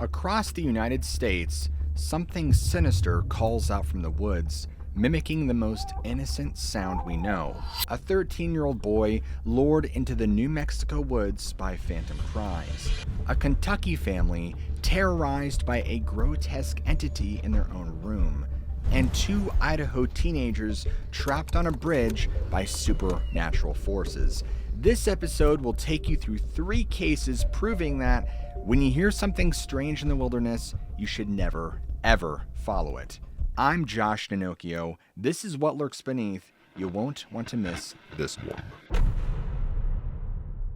Across the United States, something sinister calls out from the woods, mimicking the most innocent sound we know. A 13-year-old boy lured into the New Mexico woods by phantom cries. A Kentucky family terrorized by a grotesque entity in their own room. And 2 Idaho teenagers trapped on a bridge by supernatural forces. This episode will take you through 3 cases proving that when you hear something strange in the wilderness, you should never, ever follow it. I'm Josh Ninocchio. This is What Lurks Beneath. You won't want to miss this one.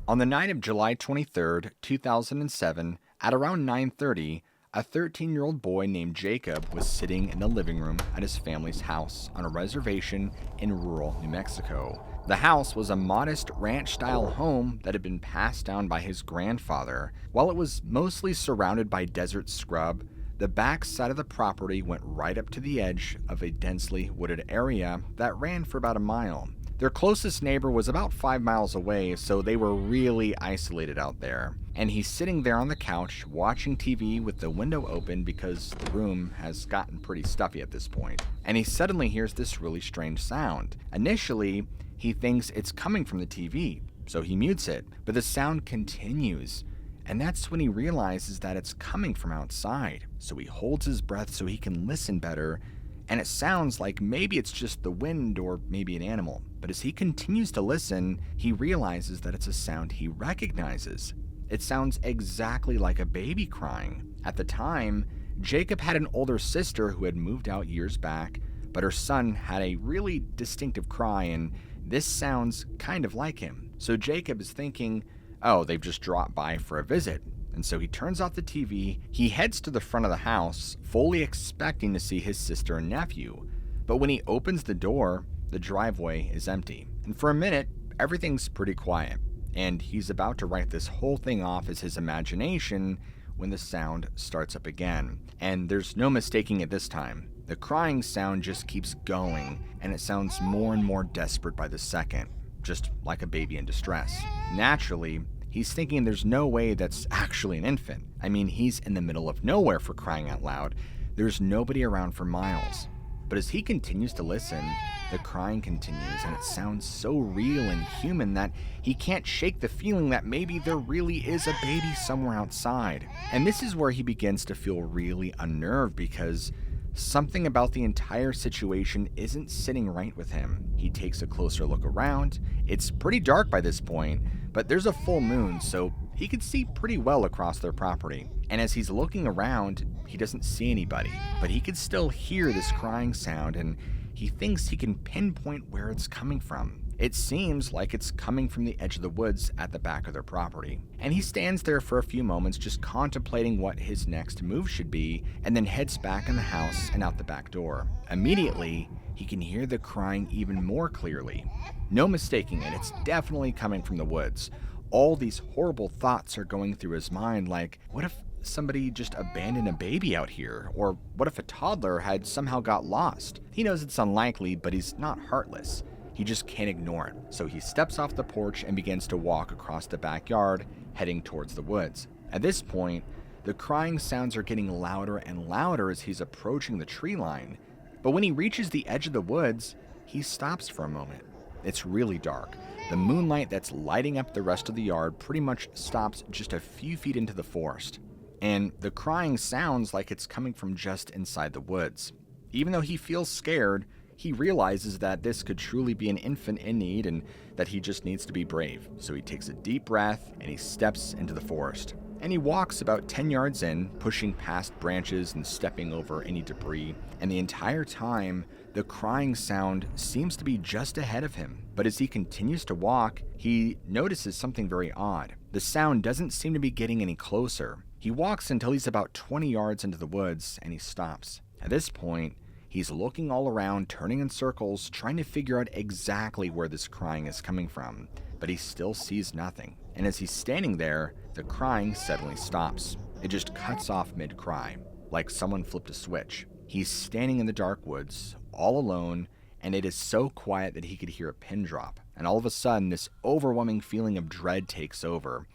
On the night of July 23rd, 2007, at around 9:30, a 13-year-old boy named Jacob was sitting in the living room at his family's house on a reservation in rural New Mexico. The house was a modest ranch-style home that had been passed down by his grandfather. While it was mostly surrounded by desert scrub, the back side of the property went right up to the edge of a densely wooded area that ran for about a mile. Their closest neighbor was about 5 miles away, so they were really isolated out there. And he's sitting there on the couch watching TV with the window open because the room has gotten pretty stuffy at this point. And he suddenly hears this really strange sound. Initially, he thinks it's coming from the TV, so he mutes it, but the sound continues. And that's when he realizes that it's coming from outside. So he holds his breath so he can listen better, and it sounds like maybe it's just the wind or maybe an animal. But as he continues to listen, he realizes that it's a sound he recognizes. It sounds exactly like a baby crying. At the time, Jacob had an older sister who had moved out years back, but her son had a really distinctive cry, and this sounds kind of like him. So Jacob is thinking, oh, they've just dropped by for a visit. And so he turns off the TV, he heads to the front of the house, fully expecting to see his sister and nephew. But when he opens the door, the driveway is empty. And for a minute, everything's pretty quiet. And he's about to write this whole thing off as his imagination when the sound starts up again. And there's no mistaking it this time. The crying sound just keeps going, and it sounds more and more desperate by the second, just like a baby in distress. Naturally, he's thinking there's no way that's actually an infant. I mean, he's in the middle of nowhere, for crying out loud. There's nobody around for miles. But as he continues to listen, the crying continues, and it sounds so real and human that he can't shake the feeling that maybe there really is a baby somewhere outside. And this is where he begins to feel really unnerved because something about the entire situation isn't sitting right with him. He takes a closer look around. It's pretty dark by this point, but there's a full moon, so he could see pretty well across their property. And as he's looking around, he doesn't see anybody, but he could still hear this crying sound, and he thinks he can pinpoint where it's coming from. It seems like it's coming from the edge of the woods at the back of their property. And he stands there for a few moments just contemplating what his next move should be, and then heads back in the house and out the back door. Immediately, he can hear the crying even more clearly. No mistaking it, it's definitely coming from the woods. All these horrible thoughts are going through his mind, like, what if somebody just abandoned a baby out here? Or what if a toddler had somehow got lost? He knows it's unlikely, but he's not heartless. He just can't ignore it. So he steps off the porch and begins to walk across the backyard, heading towards the woods. At this point, the crying sounds are getting louder and louder as he's approaching the tree line. But when he reaches the edge of the woods, he stops for a moment. It's really dark. The moonlight that's lighting up the rest of the yard pretty much stops just a few feet into the forest. And the crying sounds like it's coming from just inside the woods. Even though he feels scared, he realizes that this could truly be an infant in need and that he just needs to be brave. So he takes a deep breath and he steps into the forest. And he walks about 10 yards in, pushing past branches and stepping over any debris. And the entire time, the crying sound seems to be just ahead of him. But as he continues to walk, he notices something very odd. The sound doesn't seem to be getting any closer. He walks until he's about 20 yards into the woods and he stops. At this point, he's looking all around, turning in circles, trying to figure out exactly where this crying is coming from, but he still sees nothing. And as he's standing there, the crying suddenly stops. It just cuts off mid-cry, like someone flipped a switch. He's standing in the dark woods, all alone, and it is so quiet that he could hear a pin drop. And all of a sudden, this overwhelming feeling of dread takes over.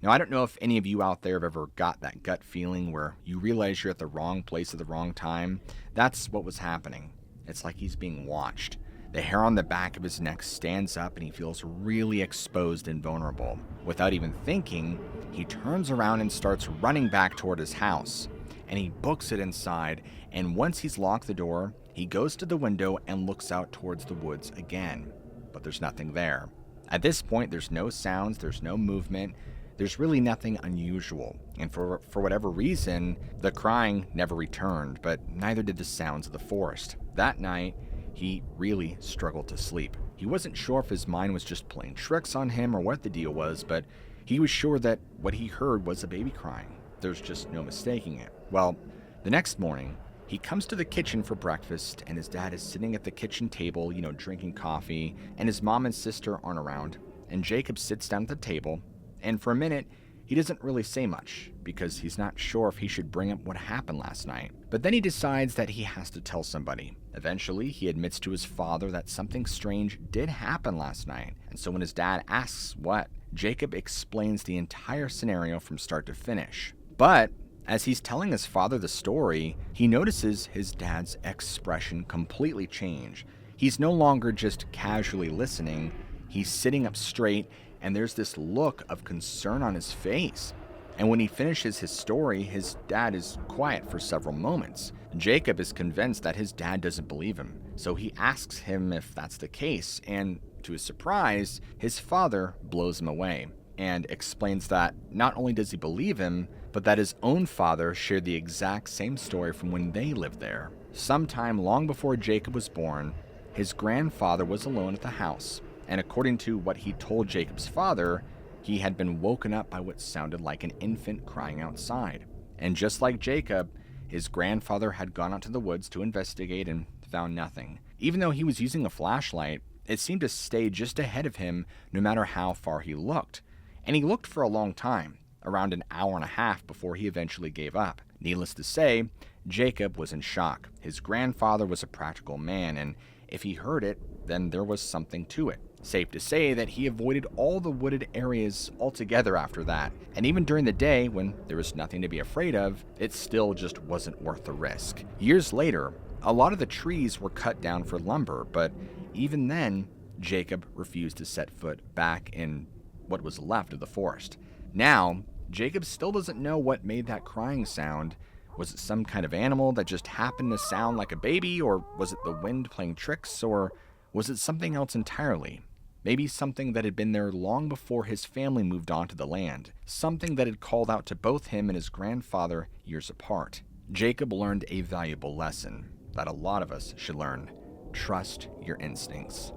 Now, I don't know if any of you out there have ever got that gut feeling where you realize you're at the wrong place at the wrong time. That's what was happening. It's like he's being watched. The hair on the back of his neck stands up and he feels really exposed and vulnerable. Without even thinking, he turns around and starts running back toward his house. And he books it inside, and once he's locked the door, he goes to the window and looks out towards the woods again. But there's nothing there. At this point, there's no sounds, there's no movement, there's really nothing unusual. And for whatever reason, the crying never returned, but neither did the sounds of the forest. That night, he really struggled to sleep. He wasn't sure if his mind was just playing tricks on him or what the deal was, but he was sure that what he heard was a baby crying. There's just no mistaking it. Well, the next morning, he comes to the kitchen for breakfast, and his dad is sitting at the kitchen table, drinking coffee, and his mom and sister aren't around. And Jacob sits down at the table, and for a minute, he doesn't really say much, because he's not sure if he should bring up what happened last night. But then he decides that he has to tell somebody. Eventually, he admits to his father that something strange did happen last night, and so when his dad asks what, Jacob explains the entire scenario from start to finish. But as he's telling his father the story, he notices his dad's expression completely change. He's no longer just casually listening, he's sitting up straight, and there's this look of concern on his face. And when he finishes his story, his dad is quiet for several moments. Jacob is convinced that his dad doesn't believe him, so he asks him if that's the case, and to his surprise, his father blows him away and explains that not only does he believe him, but that his own father shared the exact same story from when they lived there. Sometime long before Jacob was born, his grandfather was alone at the house, and according to what he told Jacob's father, he had been woken up by what sounded like an infant crying outside. And just like Jacob, his grandfather had gone out to the woods to investigate and found nothing. Even though he was using a flashlight, it seemed to stay just ahead of him no matter how far he looked. And he looked for a long time, around an hour and a half before he eventually gave up. Needless to say, Jacob was in shock. His grandfather was a practical man, and if he heard it, then there was something to it. Safe to say that he avoided all the wooded areas altogether after that, and even during the day when there was nothing to be afraid of, it still just wasn't worth the risk. Years later, a lot of the trees were cut down for lumber, but even then, Jacob refused to set foot back in what was left of the forest. Now, Jacob still doesn't know what made that crying sound. Was it some kind of animal that just happened to sound like a baby, or was it the wind playing tricks, or was it something else entirely? Maybe something that had been there long before his family moved on to the land, something that had called out to both him and his grandfather years apart. Jacob learned a valuable lesson that a lot of us should learn. Trust your instincts.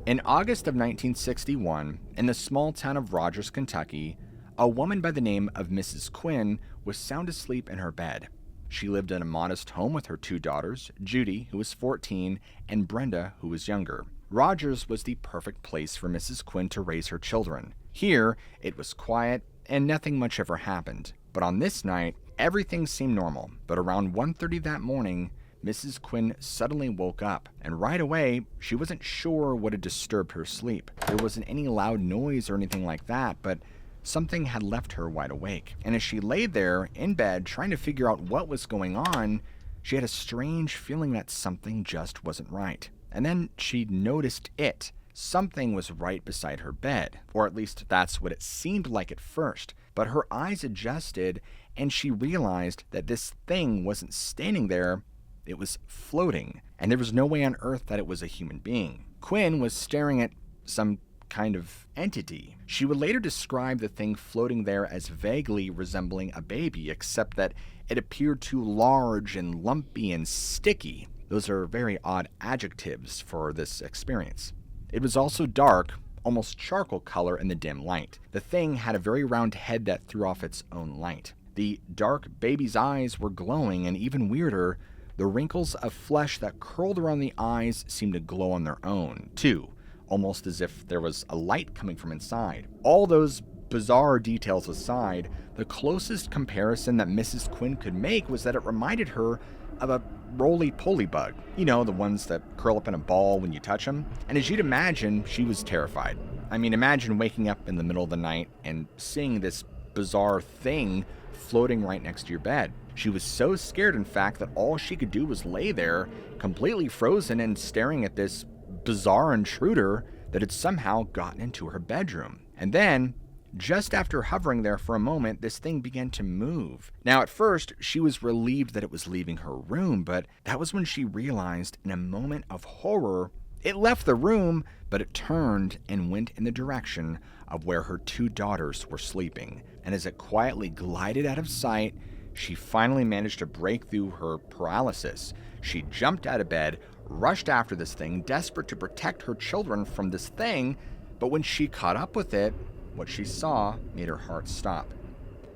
In August of 1961, in the small town of Rogers, Kentucky, a woman by the name of Mrs. Quinn was sound asleep in her bed. She lived in a modest home with her two daughters, Judy, who was 14, and Brenda, who was younger. Rogers was the perfect place for Mrs. Quinn to raise her children. Here, it was quiet, and nothing much ever happened. But on this night, everything seemed normal. But around 1:30 that morning, Mrs. Quinn suddenly woke up, and right away, she wasn't sure what had disturbed her sleep. There wasn't any loud noise or anything like that, but something had left her wide awake. And as she lay there in bed trying to figure out what was going on, she had a strange feeling that something just wasn't right. And then she noticed it. Something was right beside her bed, or at least that's what it seemed like at first. But her eyes adjusted, and she realized that this thing wasn't standing there. It was floating, and there was no way on earth that it was a human being. Quinn was staring at some kind of entity. She would later describe the thing floating there as vaguely resembling a baby, except that it appeared too large and lumpy and sticky. Those are very odd adjectives for this experience. It was also dark, almost charcoal color in the dim light. The thing had a very round head that threw off its own light. The dark baby's eyes were glowing, and even weirder, the wrinkles of flesh that curled around the eyes seemed to glow on their own, too, almost as if there was a light coming from inside. All those bizarre details aside, the closest comparison that Mrs. Quinn could make was that it reminded her of a roly-poly bug. You know, the ones that curl up in a ball when you touch them. And as you'd imagine, she was terrified. I mean, imagine waking up in the middle of the night and seeing this bizarre thing floating right next to your bed. She was so scared, in fact, that all she could do was lay there, completely frozen and staring at this bizarre intruder that had somehow gotten into her bedroom. And then, just after hovering there for a moment, this thing began to move. Now, at first, she was relieved that it was leaving her room, but that was when she realized, in a moment of horror, it left the room, but it turned and went in the direction of where her 2 daughters were sleeping. And as it quietly glided out of sight, she finally managed to break through her paralysis. She jumped out of bed, rushed after this thing, desperate to protect her children from this thing, but when she caught up with it, what she saw made her heart stop.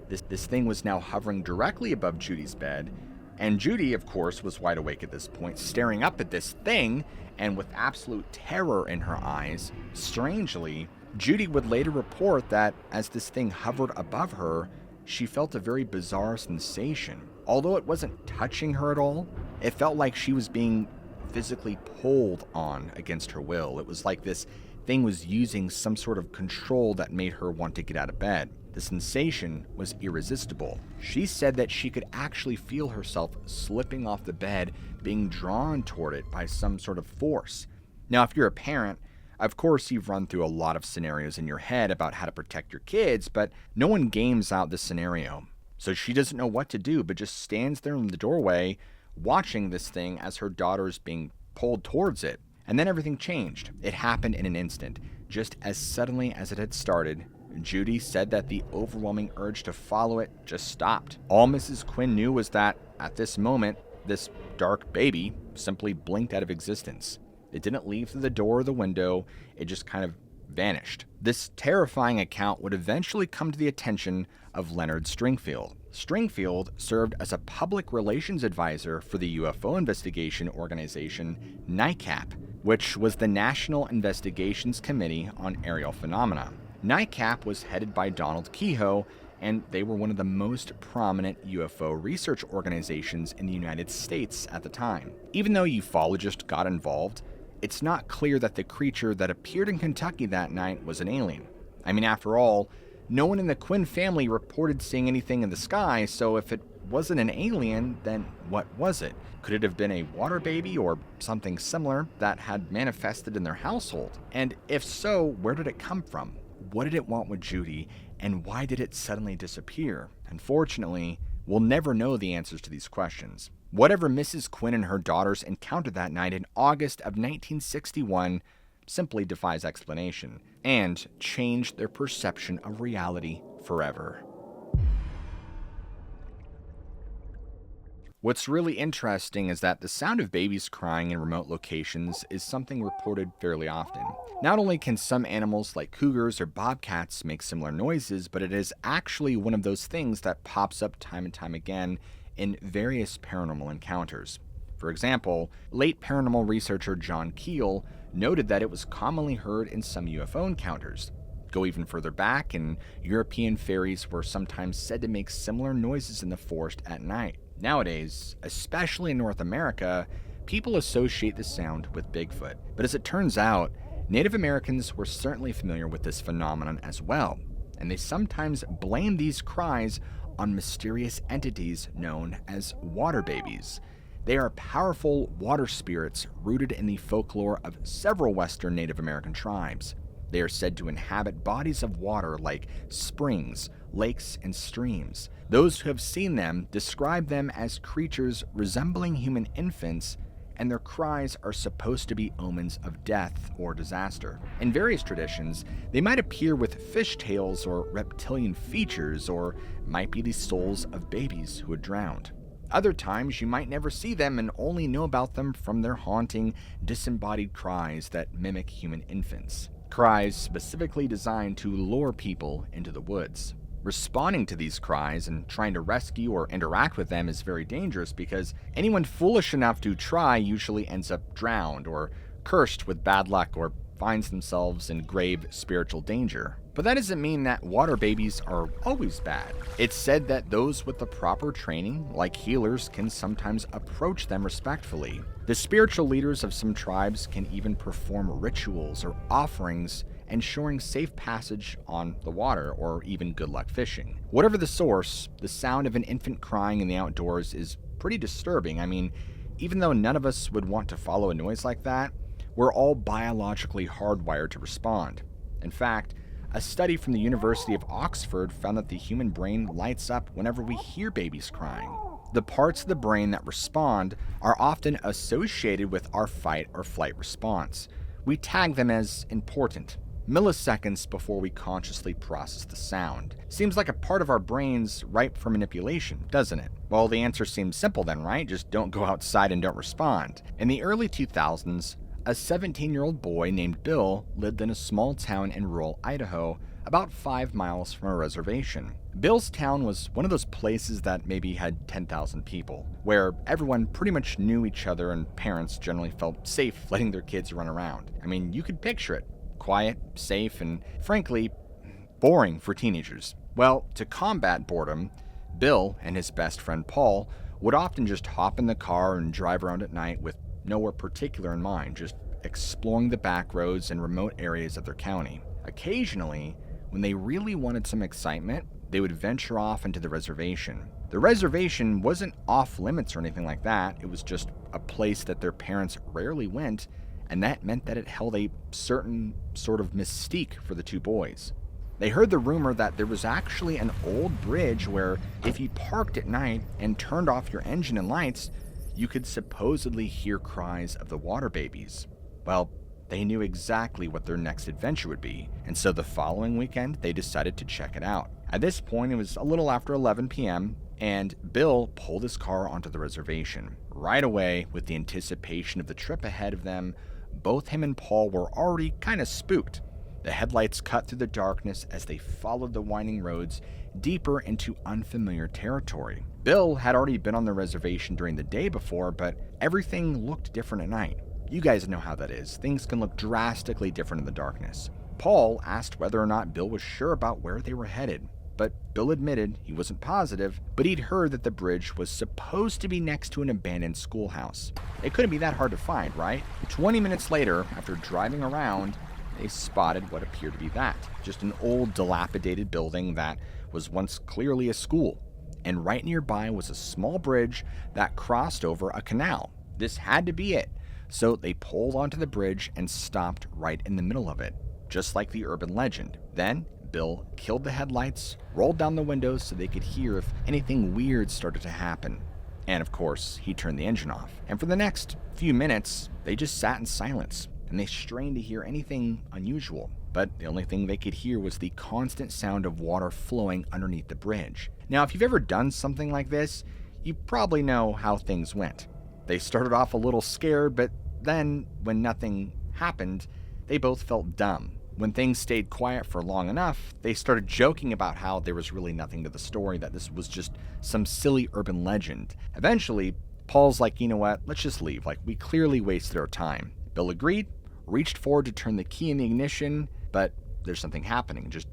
This thing was now hovering directly above Judy's bed, and Judy, of course, was wide awake at this point, staring up at this thing, and with absolute terror in her eyes. Strangely, Judy would later report that as this thing hovered above her, she felt a very bizarre sensation. Although it wasn't touching her at all, it felt like she was being physically pulled on against her will. It was like this thing was using some sort of control that made her want to get out of bed. The sensation was irresistible. She said that she could actually feel herself slipping off the bed, being drawn toward it by some sort of force. Now, if you're a parent, of course you've run through a lot of scenarios in your head about how to protect your kids, but no one games out this scenario. So she doesn't know what to do, but just stands there in the doorway, watching this thing as her daughter's being pulled towards it. And then everything changed. It happened in an instant, just as suddenly as it had started. Judy said that the overwhelming urge to follow it just stopped. All Mrs. Quinn knew was that, at this moment, this dark baby simply blinked out of existence. It didn't leave through the door or the window, it just kind of vanished. This terrifying account would eventually come to the attention of Leonard Stringfield. Stringfield served as a public relations advisor for the UFO investigation organization NICAP, which was the National Investigations Committee on Aerial Phenomena. NICAP was headed by Donald Kehoe, and they were one of the most prominent UFO research organizations in the United States at the time. Even though ufologists got involved, it's not clear that the creature that appeared in Kentucky that night was an alien. I mean, after all, no one in the Quinn family reported seeing anything in the sky, so if it wasn't an alien, then what was it? Could it have been a water baby or something similar that had manifested in their household? And if so, where did it come from? What did it want with Judy, and why did it suddenly disappear? Unfortunately, we'll never know the answers to these questions. Whatever Mrs. Quinn and her daughters encountered that night in August of 1961 simply defies explanation and changed their perception of reality forever. What's really interesting is that the sound of babies crying in remote locations is something reported fairly often. Not only can some animals like cougars or bobcats make similar noises, but it is actually one of those things that pops up time and time again in various paranormal encounters. For example, late paranormal researcher John Keel noted that it was commonly heard in some UFO encounters. Go even further back, and European fairies were sometimes said to make similar noises in the forest at night. Nowadays, especially in North America, people associate the sound with Bigfoot. But as it turns out, Native Americans were certainly familiar with this phenomenon as well, and they sometimes blame these cries on mysterious entities known as water babies. They are powerful water spirits rooted in the folklore of several Western Native American tribes. They are said to inhabit bodies of water like springs, lakes, and streams. Those who have seen them describe them as creatures resembling human infants, and their cries are supposed to be omens of death or disaster. In various traditions, they might appear with fishtails or reptilian features, or might be the souls of babies who had drowned. Other times, you might never see them and only know about them from their haunting, disembodied cries that mimic human infants. Cries specifically designed to lure people into the woods. Responding to these cries and trying to rescue or interact with them is very dangerous because anyone foolish enough to try usually ends up drowned or cursed with bad luck or finds themselves in grave spiritual danger. But that doesn't mean that water babies are always bad. It's said that those with the proper training, like healers, can sometimes approach them respectfully. The spiritual leaders of some tribes can even perform rituals or offerings, ensuring safe passage on the water or even good luck fishing. Whatever the source, the sound of an infant crying in the outdoors is pretty disturbing. I mean, even though none of us would want to follow a noise like that, we're all biologically hardwired to respond. In fact, a study from the University of Oxford found that the human brain lights up whenever we hear babies crying. The parts of the brain that respond are often associated with our fight or flight response. We tag them as important, milliseconds before we consciously process the sound. Seems like a part of our brains ripe for manipulation, doesn't it? Well, the answer seems simple then, right? Just don't go outside and don't respond. In the early 2000s, a 17-year-old boy named Bill lived in a small town in rural Idaho, about 5 miles from a reservation. Bill's town was one of those places that maybe had 10,000 people, where everyone pretty much knew each other and parents generally felt safe letting their kids run around. I mean, you could picture it. Quiet, safe, and frankly, boring for teenagers. Well, to combat boredom, Bill and his best friend Paul would often just hop in the car and drive around at night with nowhere particular in mind, just exploring the back roads and remote areas of their county. Occasionally, when they really wanted some excitement, they would venture off into the reservation. The reservation wasn't off limits or anything like that. It was just a place that their parents rarely went, and that meant that it held a certain sort of mystique for the two boys. They heard the rumor that there was actually an old bridge where if you parked at night and turned off your engine and lights, you could supposedly hear cries of the water babies. Well, they knew exactly what their next adventure would be, and so the following weekend, they decided to check it out. At this point, it was a little after 11 p.m., and Bill pulled his car onto the reservation. Right away, with the anticipation of the trip ahead of them, both him and Paul were already kind of spooked. The headlights cut through the darkness as they followed the winding roads deeper into unfamiliar territory. Bill had already been on the reservation during the day before, but everything looked different at night. You guys know how that is. Things can look drastically different in the darkness. Paul asked whether or not Bill was sure about where they were headed, but Bill admitted he wasn't positive, but he'd heard that the bridge was supposed to be next to an abandoned schoolhouse. It couldn't be that hard to find, right? 20 minutes later, after driving around, they spotted what appeared to be that. Just an old, dilapidated building that was once clearly a school. And right nearby was a small bridge that crossed over a canal. This had to be it. So they pulled onto the bridge and stopped right in the middle of it, just like the urban legend. Then Bill killed the headlights, rolled down the windows so they could hear if anything weird started to happen. And of course, he turned the engine off. And for the next few minutes, they just sat in silence, and they strained to hear anything unusual. But the only thing they could hear was the constant sound of water flowing underneath the bridge. Now, if you've ever done something like this, you probably know how things went. They started off a little scared, but then, when nothing happened, they both felt dumb. When things stayed quiet for long enough, they started joking about how there was really nothing to the story, that this was just some silly urban legend. Eventually, Paul's like, you know what, let's just leave. Like, we clearly wasted our time. Bill agreed, reached forward to turn the key in the ignition, but there's something happening. Just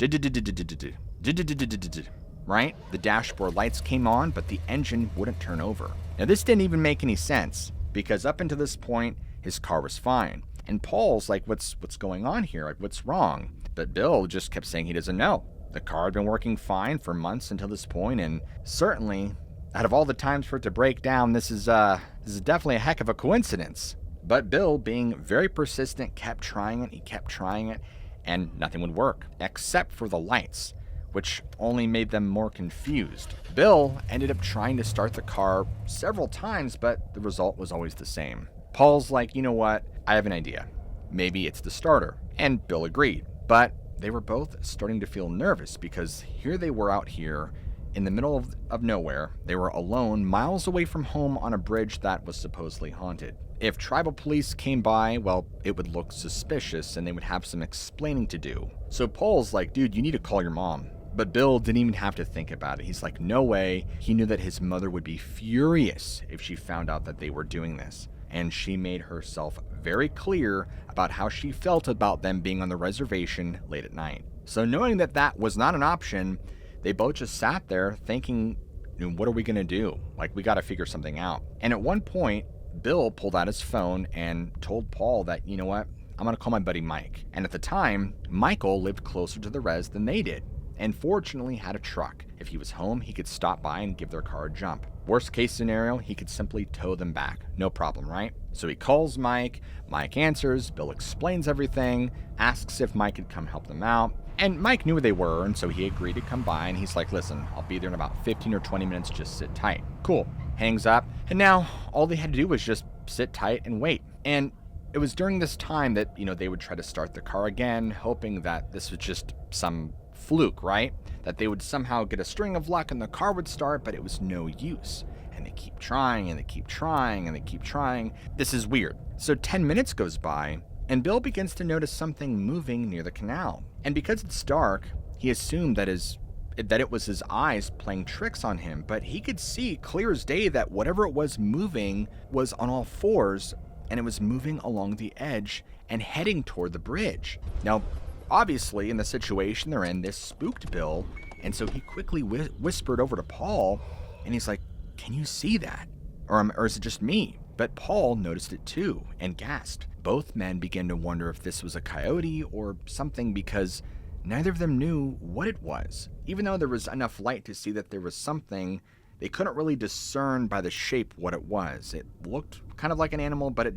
right? The dashboard lights came on, but the engine wouldn't turn over. Now, this didn't even make any sense, because up until this point, his car was fine. And Paul's like, what's going on here? Like, what's wrong? But Bill just kept saying he doesn't know. The car had been working fine for months until this point, and certainly, out of all the times for it to break down, this is definitely a heck of a coincidence. But Bill, being very persistent, kept trying it, and nothing would work, except for the lights, which only made them more confused. Bill ended up trying to start the car several times, but the result was always the same. Paul's like, you know what, I have an idea. Maybe it's the starter. And Bill agreed. But they were both starting to feel nervous, because here they were out here in the middle of nowhere. They were alone, miles away from home on a bridge that was supposedly haunted. If tribal police came by, well, it would look suspicious and they would have some explaining to do. So Paul's like, dude, you need to call your mom. But Bill didn't even have to think about it. He's like, no way. He knew that his mother would be furious if she found out that they were doing this. and she made herself very clear about how she felt about them being on the reservation late at night. So knowing that that was not an option, they both just sat there thinking, what are we going to do? Like, we got to figure something out. And at one point, Bill pulled out his phone and told Paul that, you know what, I'm going to call my buddy Mike. And at the time, Michael lived closer to the res than they did, and fortunately had a truck. If he was home, he could stop by and give their car a jump. Worst case scenario, he could simply tow them back. No problem, right? So he calls Mike. Mike answers. Bill explains everything, asks if Mike could come help them out. And Mike knew where they were, and so he agreed to come by, and he's like, listen, I'll be there in about 15 or 20 minutes, just sit tight. Cool. Hangs up, and now all they had to do was just sit tight and wait. And it was during this time that, they would try to start the car again, hoping that this was just some fluke, right? That they would somehow get a string of luck and the car would start, but it was no use. And they keep trying, and they keep trying, and they keep trying. This is weird. So 10 minutes goes by, and Bill begins to notice something moving near the canal. And because it's dark, he assumed that it was his eyes playing tricks on him, but he could see clear as day that whatever it was moving was on all fours, and it was moving along the edge and heading toward the bridge. Now, obviously, in the situation they're in, this spooked Bill, and so he quickly whispered over to Paul, and he's like, can you see that? Or is it just me? But Paul noticed it too, and gasped. Both men began to wonder if this was a coyote or something, because neither of them knew what it was. Even though there was enough light to see that there was something, they couldn't really discern by the shape what it was. It looked kind of like an animal, but it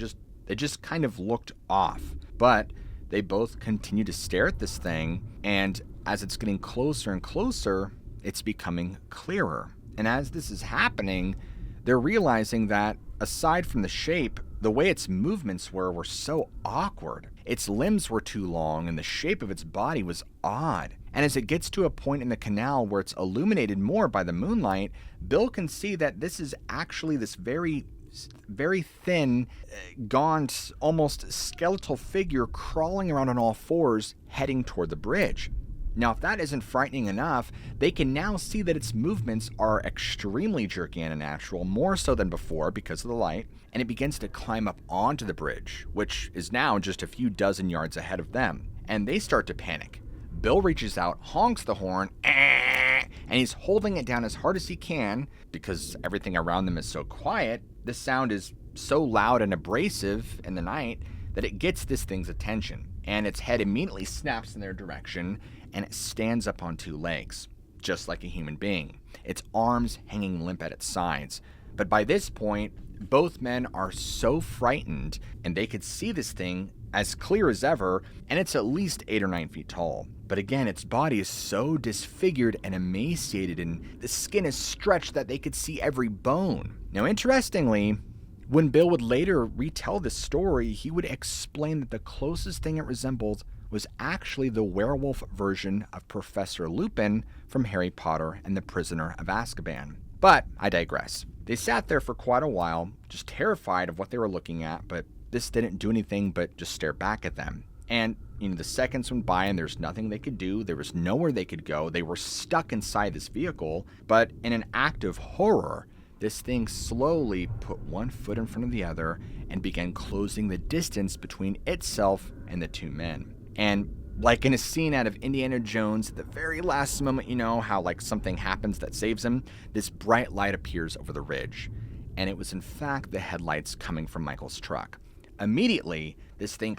just kind of looked off. But they both continued to stare at this thing, and as it's getting closer and closer, it's becoming clearer. And as this is happening, they're realizing that aside from the shape, the way its movements were so awkward. Its limbs were too long, and the shape of its body was odd. And as it gets to a point in the canal where it's illuminated more by the moonlight, Bill can see that this is actually this very thin, gaunt, almost skeletal figure crawling around on all fours, heading toward the bridge. Now, if that isn't frightening enough, they can now see that its movements are extremely jerky and unnatural, more so than before because of the light, and it begins to climb up onto the bridge, which is now just a few dozen yards ahead of them, and they start to panic. Bill reaches out, honks the horn, and he's holding it down as hard as he can because everything around them is so quiet. The sound is so loud and abrasive in the night that it gets this thing's attention, and its head immediately snaps in their direction, and it stands up on two legs, just like a human being, its arms hanging limp at its sides. But by this point, both men are so frightened, and they could see this thing as clear as ever, and it's at least 8 or 9 feet tall. But again, its body is so disfigured and emaciated, and the skin is stretched that they could see every bone. Now, interestingly, when Bill would later retell this story, he would explain that the closest thing it resembled was actually the werewolf version of Professor Lupin from Harry Potter and the Prisoner of Azkaban. But I digress. They sat there for quite a while, just terrified of what they were looking at, but this didn't do anything but just stare back at them. And, the seconds went by and there's nothing they could do. There was nowhere they could go. They were stuck inside this vehicle, but in an act of horror, this thing slowly put one foot in front of the other and began closing the distance between itself and the two men. And like in a scene out of Indiana Jones, at the very last moment, how like something happens that saves him, this bright light appears over the ridge. And it was in fact the headlights coming from Michael's truck. Immediately, this thing,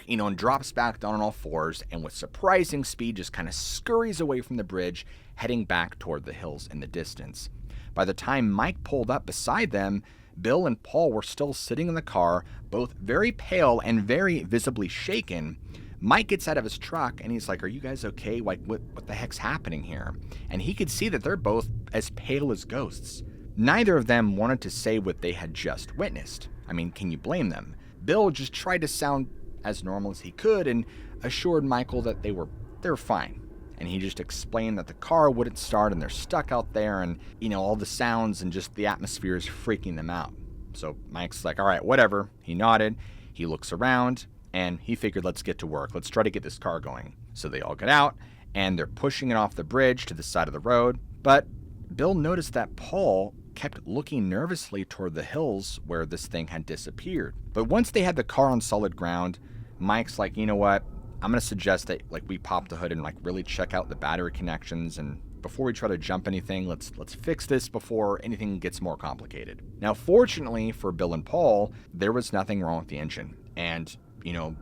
and drops back down on all fours, and with surprising speed just kind of scurries away from the bridge, heading back toward the hills in the distance. By the time Mike pulled up beside them, Bill and Paul were still sitting in the car, both very pale and very visibly shaken. Mike gets out of his truck and he's like, are you guys okay? Like, what the heck's happening here? And he could see that they're both as pale as ghosts. Neither of them wanted to say what they had just witnessed. I mean, can you blame them? Bill just tried to sound as normal as he could and assured Michael that they were fine. And he just explained that the car wouldn't start and they're stuck out there, and, all the sounds and just the atmosphere is freaking them out. So Mike's like, all right, whatever. He nodded. He looks around and he figured, let's get to work. Let's try to get this car going. So they all get out and they're pushing it off the bridge to the side of the road. But Bill noticed that Paul kept looking nervously toward the hills where this thing had disappeared. But once they had the car on solid ground, Mike's like, you know what? I'm going to suggest that we pop the hood and really check out the battery connections, and before we try to jump anything, let's fix this before anything gets more complicated. Now, fortunately for Bill and Paul, there was nothing wrong with the engine. And,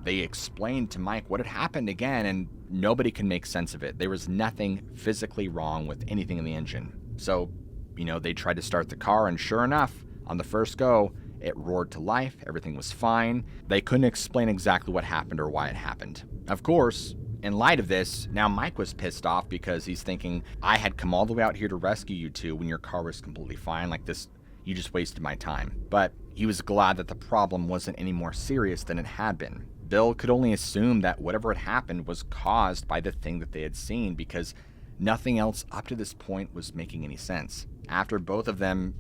they explained to Mike what had happened again, and nobody can make sense of it. There was nothing physically wrong with anything in the engine. So, they tried to start the car, and sure enough, on the first go, it roared to life. Everything was fine. They couldn't explain exactly what happened or why it happened. Of course, in light of this, now Mike was pissed off because he's thinking, I had come all the way out here to rescue you two when your car was completely fine. You just wasted my time. But he was glad that the problem wasn't any more serious than it had been. Bill could only assume that whatever had happened was caused by the thing that they had seen, because nothing else up to this point was making any sense. After both of them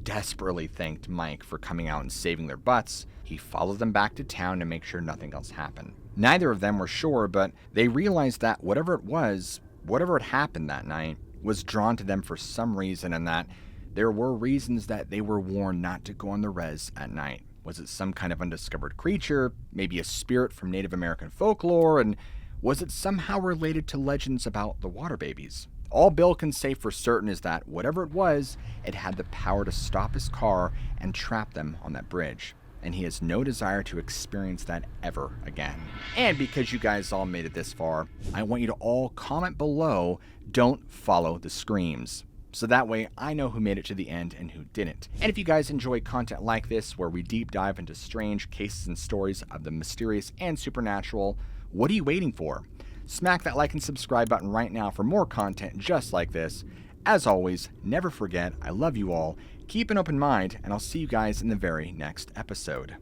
desperately thanked Mike for coming out and saving their butts, he followed them back to town to make sure nothing else happened. Neither of them were sure, but they realized that whatever had happened that night, was drawn to them for some reason, and that there were reasons that they were warned not to go on the res at night. Was it some kind of undiscovered creature, maybe a spirit from Native American folklore, and was it somehow related to legends about the water babies? All Bill can say for certain is that whatever it was, it had the power to stop his car and trap them on that bridge. And he has no desire to experience that ever again. And because you guys all made it this far, I want you to all comment below, don't follow the screams. So that way I know who made it to the end and who didn't. And if you guys enjoy content like this, where we deep dive into strange cases and stories of the mysterious and supernatural, what are you waiting for? Smack that like and subscribe button right now for more content just like this. As always, never forget, I love you all. Keep an open mind, and I'll see you guys in the very next episode.